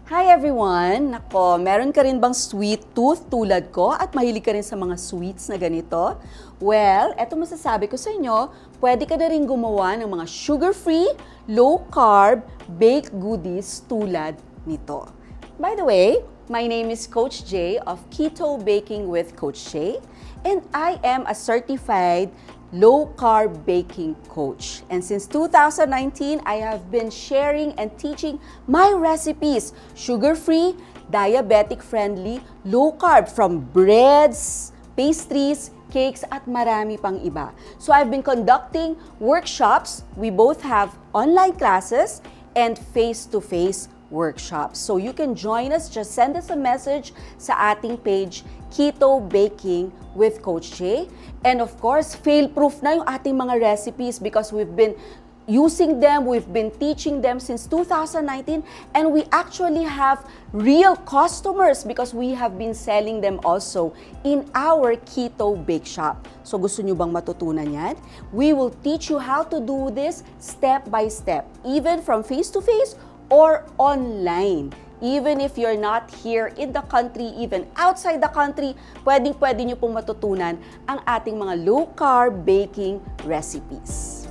Hi everyone! Nako, meron ka rin bang sweet tooth tulad ko at mahilig ka rin sa mga sweets na ganito? Well, eto masasabi ko sa inyo, pwede ka na rin gumawa ng mga sugar-free, low-carb, baked goodies tulad nito. By the way, my name is Coach J of Keto Baking with Coach J, and I am a certified low-carb baking coach. And since 2019, I have been sharing and teaching my recipes, sugar-free, diabetic-friendly, low-carb, from breads, pastries, cakes, at marami pang iba. So I've been conducting workshops. We both have online classes and face-to-face workshops. So you can join us, just send us a message sa ating page, Keto Baking with Coach J. And of course, fail-proof na yung ating mga recipes because we've been using them, we've been teaching them since 2019, and we actually have real customers because we have been selling them also in our Keto Bake Shop. So gusto nyo bang matutunan yan? We will teach you how to do this step by step, even from face-to-face or online. Even if you're not here in the country, even outside the country, pwedeng-pwede nyo pong matutunan ang ating mga low-carb baking recipes.